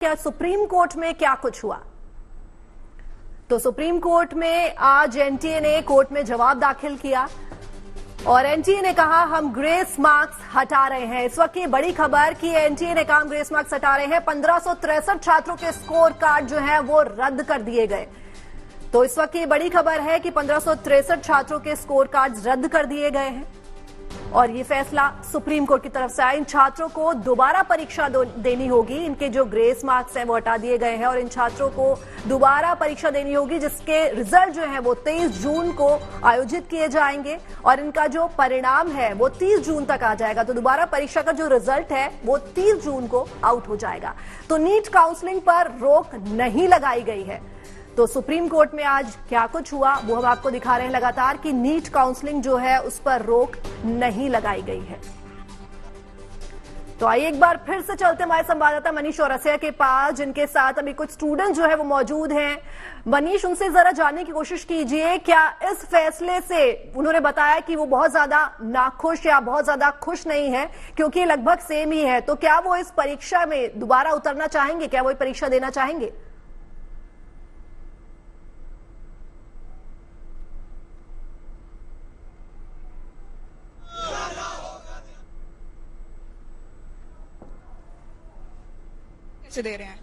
क्या supreme court में क्या कुछ हुआ? तो सुप्रीम कोर्ट में आज एनटीए ने कोर्ट में जवाब दाखिल किया और एनटीए ने कहा हम ग्रेस मार्क्स हटा रहे हैं। इस वक्त की बड़ी खबर कि एनटीए ने कहा हम ग्रेस मार्क्स हटा रहे हैं। 1563 छात्रों के स्कोर कार्ड जो है वो रद्द कर दिए गए। तो इस वक्त की बड़ी खबर है कि 1563 छात्रों के स्कोर कार्ड रद्द कर दिए गए हैं और ये फैसला सुप्रीम कोर्ट की तरफ से आया। इन छात्रों को दोबारा परीक्षा देनी होगी। इनके जो ग्रेस मार्क्स हैं वो हटा दिए गए हैं और इन छात्रों को दोबारा परीक्षा देनी होगी, जिसके रिजल्ट जो है वो 23 जून को आयोजित किए जाएंगे और इनका जो परिणाम है वो 30 जून तक आ जाएगा। तो दोबारा परीक्षा का जो रिजल्ट है वो 30 जून को आउट हो जाएगा। तो नीट काउंसलिंग पर रोक नहीं लगाई गई है। तो सुप्रीम कोर्ट में आज क्या कुछ हुआ वो हम आपको दिखा रहे हैं लगातार कि नीट काउंसलिंग जो है उस पर रोक नहीं लगाई गई है। तो आइए एक बार फिर से चलते हमारे संवाददाता मनीष चौरसिया के पास, जिनके साथ अभी कुछ स्टूडेंट जो है वो मौजूद हैं। मनीष, उनसे जरा जानने की कोशिश कीजिए, क्या इस फैसले से उन्होंने बताया कि वो बहुत ज्यादा नाखुश या बहुत ज्यादा खुश नहीं है क्योंकि लगभग सेम ही है, तो क्या वो इस परीक्षा में दोबारा उतरना चाहेंगे? क्या वो परीक्षा देना चाहेंगे? से दे रहे हैं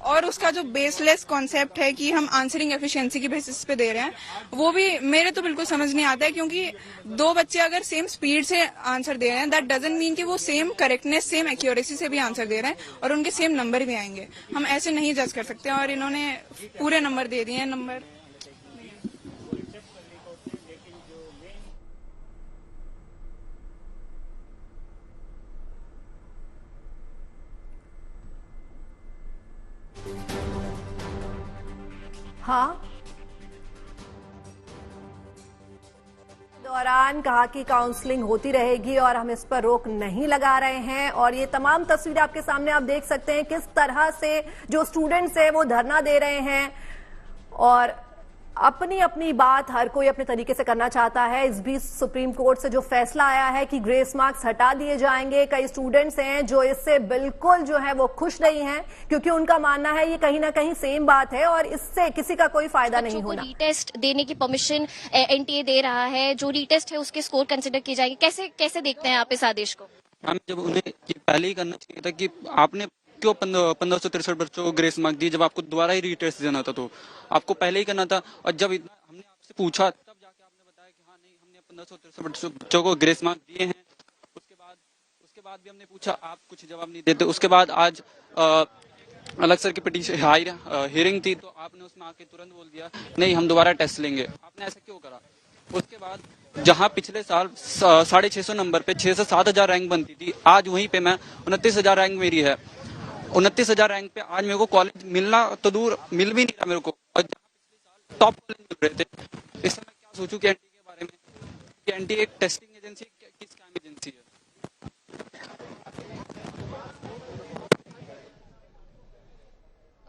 और उसका जो बेसलेस कॉन्सेप्ट है कि हम आंसरिंग एफिशिएंसी की बेसिस पे दे रहे हैं, वो भी मेरे तो बिल्कुल समझ नहीं आता है। क्योंकि दो बच्चे अगर सेम स्पीड से आंसर दे रहे हैं, दैट डजंट मीन कि वो सेम करेक्टनेस सेम एक्यूरेसी से भी आंसर दे रहे हैं और उनके सेम नंबर भी आएंगे। हम ऐसे नहीं जज कर सकते और इन्होंने पूरे नंबर दे दिए हैं। नंबर हाँ, दौरान कहा कि काउंसलिंग होती रहेगी और हम इस पर रोक नहीं लगा रहे हैं। और ये तमाम तस्वीरें आपके सामने आप देख सकते हैं किस तरह से जो स्टूडेंट्स हैं वो धरना दे रहे हैं और अपनी अपनी बात हर कोई अपने तरीके से करना चाहता है। इस बीच सुप्रीम कोर्ट से जो फैसला आया है कि ग्रेस मार्क्स हटा दिए जाएंगे, कई स्टूडेंट्स हैं जो इससे बिल्कुल जो है वो खुश नहीं हैं क्योंकि उनका मानना है ये कहीं ना कहीं सेम बात है और इससे किसी का कोई फायदा नहीं होना। रीटेस्ट देने की परमिशन एनटीए दे रहा है, जो रीटेस्ट है उसके स्कोर कंसिडर किए जाएंगे। कैसे देखते हैं आप इस आदेश को? मैम, जब उन्हें ये पहले ही करना चाहिए था कि आपने क्यों 1563 बच्चों को ग्रेस मार्क दिए, जब आपको दोबारा ही रीटेस्ट देना था तो आपको पहले ही करना था। और जब हमने आपसे पूछा तब जाके आपने बताया कि हाँ नहीं, हमने 1563 बच्चों को ग्रेस मार्क दिए हैं। उसके बाद भी हमने पूछा, आप कुछ जवाब नहीं देते। उसके बाद आज अलग सर की पिटीशन हियरिंग थी तो आपने उसमें आके तुरंत बोल दिया नहीं, हम दोबारा टेस्ट लेंगे। आपने ऐसा क्यों करा? उसके बाद जहां पिछले साल 650 नंबर पे 6 से 7 हजार रैंक बनती थी, आज वहीं पे मैं 29,000 रैंक मेरी है। 29,000 रैंक पे आज मेरे को कॉलेज मिलना तो दूर, मिल भी नहीं रहा मेरे को। और पिछले साल टॉप कॉलेज मिल रहे थे। इस समय क्या सोचूं कि एनटीए के बारे में, कि एनटीए एक टेस्टिंग एजेंसी किस काम एजेंसी है?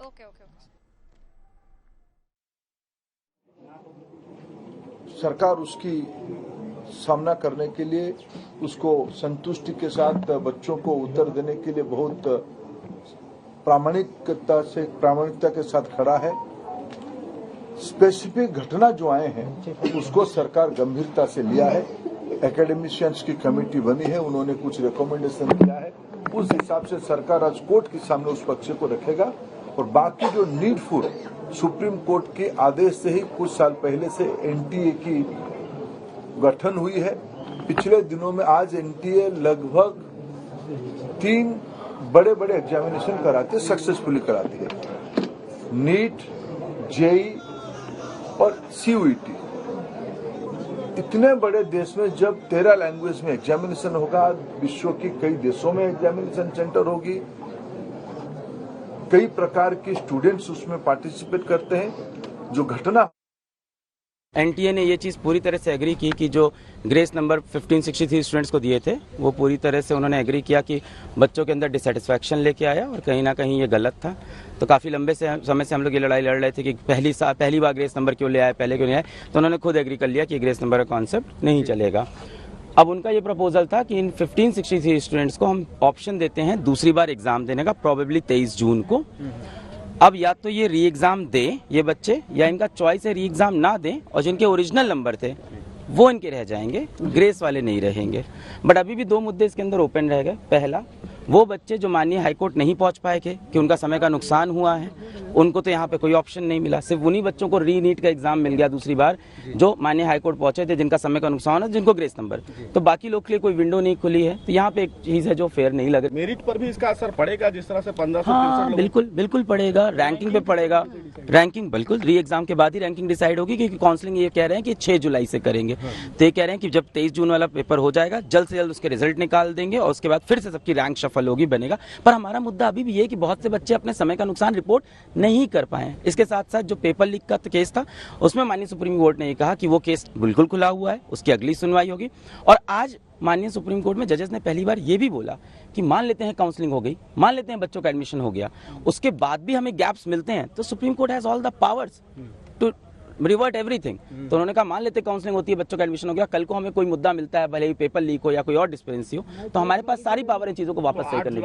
ओके। सरकार उसकी सामना करने के लिए, उसको संतुष्टि के साथ बच्चों को उत्तर देने के लिए बहुत प्रामाणिकता के साथ खड़ा है। स्पेसिफिक घटना जो आए हैं उसको सरकार गंभीरता से लिया है। एकेडमिशियंस की कमेटी बनी है, उन्होंने कुछ रिकमेंडेशन किया है। उस हिसाब से सरकार आज कोर्ट के सामने उस पक्ष को रखेगा और बाकी जो नीडफुल सुप्रीम कोर्ट के आदेश से ही कुछ साल पहले से एनटीए की गठन हुई है। पिछले दिनों में आज एनटीए लगभग 3 बड़े एग्जामिनेशन कराते, सक्सेसफुली कराती है। नीट, जेई और सीयूईटी। इतने बड़े देश में जब 13 लैंग्वेज में एग्जामिनेशन होगा, विश्व की कई देशों में एग्जामिनेशन सेंटर होगी, कई प्रकार के स्टूडेंट्स उसमें पार्टिसिपेट करते हैं। जो घटना एनटीए ने ये चीज़ पूरी तरह से एग्री की कि जो ग्रेस नंबर 1563 स्टूडेंट्स को दिए थे वो पूरी तरह से उन्होंने एग्री किया कि बच्चों के अंदर डिससेटिस्फैक्शन लेके आया और कहीं ना कहीं ये गलत था। तो काफ़ी लंबे समय से हम लोग ये लड़ाई लड़ रहे थे कि पहली बार ग्रेस नंबर क्यों ले आए, पहले क्यों नहीं आए। तो उन्होंने खुद एग्री कर लिया कि ग्रेस नंबर का कॉन्सेप्ट नहीं चलेगा। अब उनका ये प्रपोजल था कि इन 1563 स्टूडेंट्स को हम ऑप्शन देते हैं दूसरी बार एग्जाम देने का, प्रोबेबली 23 जून को। अब या तो ये री एग्जाम दे ये बच्चे, या इनका चॉइस है री एग्जाम ना दें और जिनके ओरिजिनल नंबर थे वो इनके रह जाएंगे, ग्रेस वाले नहीं रहेंगे। बट अभी भी 2 मुद्दे इसके अंदर ओपन रह गए। पहला, वो बच्चे जो माननीय हाईकोर्ट नहीं पहुंच पाए थे कि उनका समय का नुकसान हुआ है, उनको तो यहाँ पे कोई ऑप्शन नहीं मिला। सिर्फ उन्हीं बच्चों को री नीट का एग्जाम मिल गया दूसरी बार जो माननीय हाईकोर्ट पहुंचे थे, जिनका समय का नुकसान है, जिनको ग्रेस नंबर। तो बाकी लोग के लिए कोई विंडो नहीं खुली है। तो यहाँ पे एक चीज है जो फेयर नहीं लग रही। मेरिट पर भी इसका असर पड़ेगा जिस तरह से 1563 हाँ, बिल्कुल पड़ेगा। रैंकिंग पे पड़ेगा। रैंकिंग बिल्कुल री एग्जाम के बाद ही रैंकिंग डिसाइड होगी, क्योंकि काउंसलिंग ये कह रहे हैं कि 6 जुलाई से करेंगे। तो ये कह रहे हैं कि जब 23 जून वाला पेपर हो जाएगा, जल्द से जल्द उसके रिजल्ट निकाल देंगे और उसके बाद फिर से सबकी रैंक शफल होगी, बनेगा। पर हमारा मुद्दा अभी भी ये कि बहुत से बच्चे अपने समय का नुकसान रिपोर्ट नहीं कर पाए। इसके साथ साथ जो पेपर लीक का केस था, उसमें माननीय सुप्रीम कोर्ट ने ये कहा कि वो केस बिल्कुल खुला हुआ है, उसकी अगली सुनवाई होगी। और आज माननीय सुप्रीम कोर्ट में जजेस ने पहली बार ये भी बोला कि मान लेते हैं काउंसलिंग हो गई, मान लेते हैं बच्चों का एडमिशन हो गया, उसके बाद भी हमें गैप्स मिलते हैं, तो supreme court has all the powers to revert everything. तो उन्होंने कहा मान लेते काउंसलिंग होती है, बच्चों का एडमिशन हो गया, कल को हमें कोई मुद्दा मिलता है, भले ही पेपर लीक हो या कोई और डिस्पेरेंसी हो, तो हमारे पास सारी पावर इन चीजों को वापस सही करने की।